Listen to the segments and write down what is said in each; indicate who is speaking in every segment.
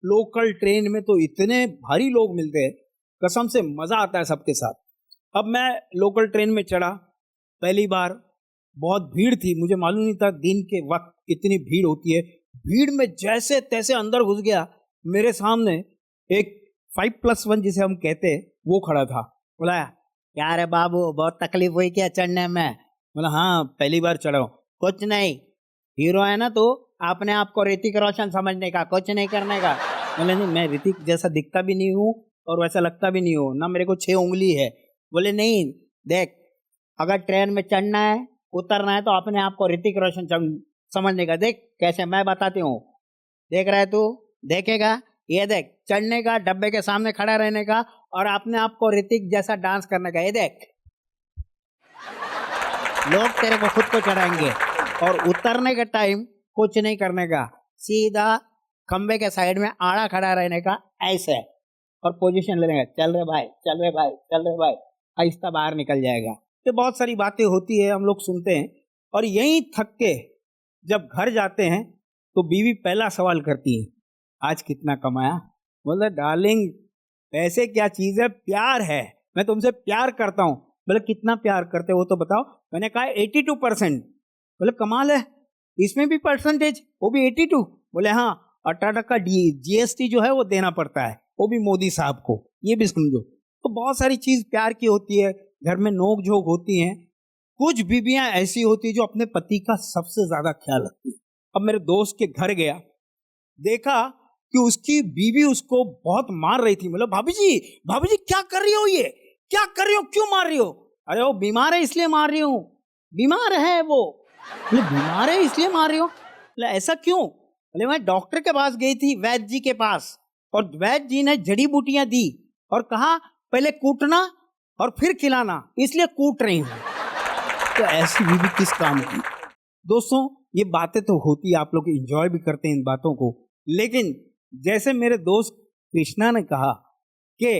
Speaker 1: Local train में तो इतने भारी लोग मिलते हैं, कसम से मजा आता है सबके साथ। अब मैं लोकल ट्रेन में चढ़ा, पहली बार, बहुत भीड़ थी, मुझे मालूम नहीं था दिन के वक्त इतनी भीड़ होती है। भीड़ में जैसे तैसे अंदर घुस गया, मेरे सामने एक 5+1 जिसे हम कहते हैं वो खड़ा था। बोला, क्या रे बाबू, बहुत तकलीफ हुई क्या चढ़ने में? बोला, हाँ पहली बार चढ़ा हूँ। कुछ नहीं, हीरो है ना तो अपने आप को ऋतिक रोशन समझने का, कुछ नहीं करने का। बोले, नहीं मैं ऋतिक जैसा दिखता भी नहीं हूँ और वैसा लगता भी नहीं हूँ ना, मेरे को 6 उंगली है। बोले, नहीं देख, अगर ट्रेन में चढ़ना है उतरना है तो अपने आप को ऋतिक रोशन समझने का। देख कैसे मैं बताती हूँ, देख रहा है तू, देखेगा, ये देख, चढ़ने का, डब्बे के सामने खड़ा रहने का और अपने आप को ऋतिक जैसा डांस करने का। ये देख, लोग तेरे को खुद को चढ़ाएंगे। और उतरने के टाइम कुछ नहीं करने का, सीधा खंबे के साइड में आड़ा खड़ा रहने का, ऐसे, और पोजीशन लेने का। चल रहे भाई, चल रहे भाई, चल रहे भाई, आहिस्ता बाहर निकल जाएगा। तो बहुत सारी बातें होती है, हम लोग सुनते हैं। और यहीं थक के जब घर जाते हैं तो बीवी पहला सवाल करती है, आज कितना कमाया? बोले, डार्लिंग पैसे क्या चीज है, प्यार है, मैं तुमसे प्यार करता हूँ। बोले, कितना प्यार करते हो तो बताओ। मैंने कहा 82%। बोले, कमाल है, इसमें भी परसेंटेज, वो भी 82? बोले, हाँ, 18% GST जो है वो देना पड़ता है, वो भी मोदी साहब को, ये भी समझो। तो बहुत सारी चीज प्यार की होती है, घर में नोक झोंक होती हैं। कुछ बीवियां ऐसी होती है जो अपने पति का सबसे ज्यादा ख्याल रखती है। अब मेरे दोस्त के घर गया, देखा कि उसकी बीवी उसको बहुत मार रही थी। मतलब, भाभी जी क्या कर रही हो, ये क्या कर रही हो, क्यों मार रही हो? अरे वो बीमार है इसलिए मार रही हूँ। बीमार है वो? बोले, बीमार है इसलिए मार रही हो? बोले, ऐसा क्यों? बोले, मैं डॉक्टर के पास गई थी, वैद्य जी के पास, और वैद्य जी ने जड़ी बूटियां दी और कहा पहले कूटना और फिर खिलाना, इसलिए कूट रही हूँ। तो ऐसी बीवी किस काम की? दोस्तों, ये बातें तो होती है, आप लोग एंजॉय भी करते हैं इन बातों को, लेकिन जैसे मेरे दोस्त कृष्णा ने कहा कि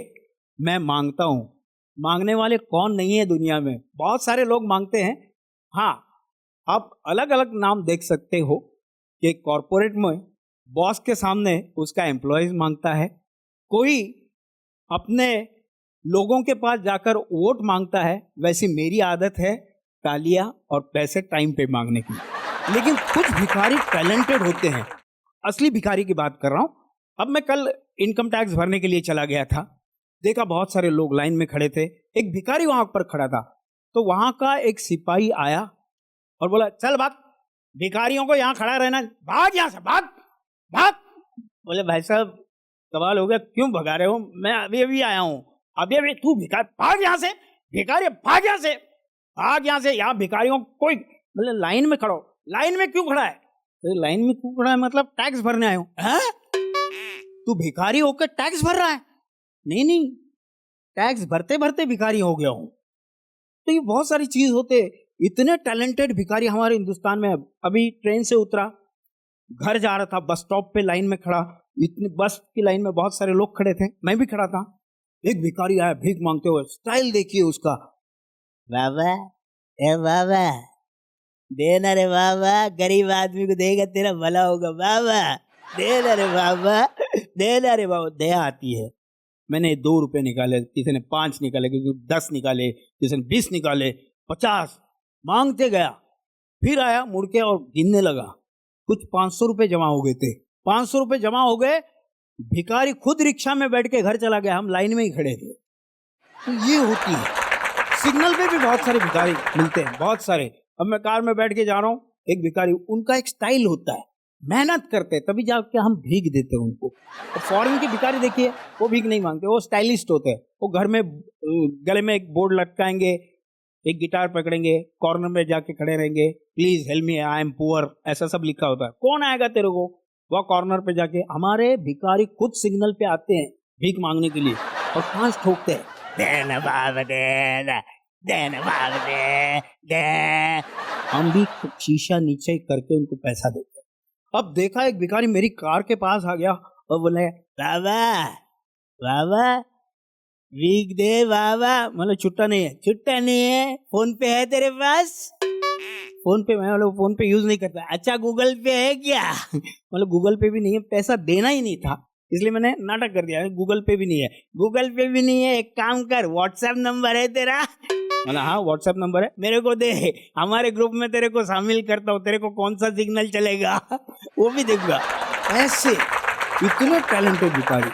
Speaker 1: मैं मांगता हूं, मांगने वाले कौन नहीं है दुनिया में, बहुत सारे लोग मांगते हैं। हाँ, आप अलग अलग नाम देख सकते हो कि कॉरपोरेट में बॉस के सामने उसका एम्प्लॉयज मांगता है, कोई अपने लोगों के पास जाकर वोट मांगता है। वैसी मेरी आदत है तालियां और पैसे टाइम पे मांगने की। लेकिन कुछ भिखारी टैलेंटेड होते हैं, असली भिखारी की बात कर रहा हूं। अब मैं कल इनकम टैक्स भरने के लिए चला गया था, देखा बहुत सारे लोग लाइन में खड़े थे, एक भिखारी वहां पर खड़ा था। तो वहां का एक सिपाही आया और बोला, चल भाग, भिखारियों को यहाँ खड़ा रहना, भाग यहाँ से, भाग भाग। बोले, भाई साहब सवाल हो गया, क्यों भगा रहे हो? मैं अभी अभी आया हूँ, अभी तू भिखारी, भाग यहाँ से, भिखारी भाग यहाँ से, भाग यहाँ से, यहाँ भिखारियों कोई। बोले, लाइन में खड़ो। लाइन में क्यों खड़ा है? तो लाइन में क्यों खड़ा है मतलब टैक्स भरने आए हो? तू भिखारी होकर टैक्स भर रहा है? नहीं, टैक्स भरते भरते भिखारी हो गया हूं। तो ये बहुत सारी चीज होते, इतने टैलेंटेड भिखारी हमारे हिंदुस्तान में। अभी ट्रेन से उतरा, घर जा रहा था, बस स्टॉप पे लाइन में खड़ा, इतनी बस की लाइन में बहुत सारे लोग खड़े थे, मैं भी खड़ा था। एक भिखारी आया भीख मांगते हुए, स्टाइल देखिए उसका, बाबा ए बाबा देना रे बाबा, गरीब आदमी को देगा तेरा भला होगा, बाबा देना रे बाबा, देना रे बाबा। दया आती है। मैंने 2 रुपए निकाले, किसी ने 5 निकाले, किसी ने 10 निकाले, किसी ने 20 निकाले, 50 मांगते गया। फिर आया मुड़ के और गिनने लगा, कुछ 500 रुपए जमा हो गए थे। 500 रुपए जमा हो गए, भिखारी खुद रिक्शा में बैठ के घर चला गया, हम लाइन में ही खड़े थे। तो ये होती है। सिग्नल पे भी बहुत सारे भिखारी मिलते हैं, बहुत सारे। अब मैं कार में बैठ के जा रहा हूँ, एक भिखारी, उनका एक स्टाइल होता है, मेहनत करते हैं तभी जाके हम भीख देते हैं उनको। तो फॉरेन के भिखारी देखिए, वो भीख नहीं मांगते, वो स्टाइलिस्ट होते हैं। वो घर में गले में एक बोर्ड लटकाएंगे, एक गिटार पकड़ेंगे, कॉर्नर में जाके खड़े रहेंगे, please help me I am poor, ऐसा सब लिखा होता है। कौन आएगा तेरे को? वह कॉर्नर पे जाके, हमारे भिखारी खुद सिग्नल पे आते हैं भीख मांगने के लिए और 5 ठोकते हैं, देना बाबा देना, देना बाबा दे। हम भी शीशा नीचे करके उनको पैसा देते हैं। अब देखा एक भिखारी मेरी कार के पास आ गया और बोले, बाबा बाबा भीख दे बाबा। मतलब छुट्टा नहीं है, छुट्टा नहीं है, फोन पे है तेरे पास? फोन पे, मैं लोग फोन पे यूज नहीं करता। अच्छा गूगल पे है क्या? मतलब गूगल पे भी नहीं है, पैसा देना ही नहीं था। इसलिए मैंने नाटक कर दिया। गूगल पे भी नहीं है, गूगल पे भी नहीं है, एक काम कर, व्हाट्सएप नंबर है तेरा? मैंने हाँ व्हाट्सएप नंबर है, मेरे को दे, हमारे ग्रुप में तेरे को शामिल करता हूँ, तेरे को कौन सा सिग्नल चलेगा वो भी देखूंगा। ऐसे इतने टैलेंटेड भिखारी।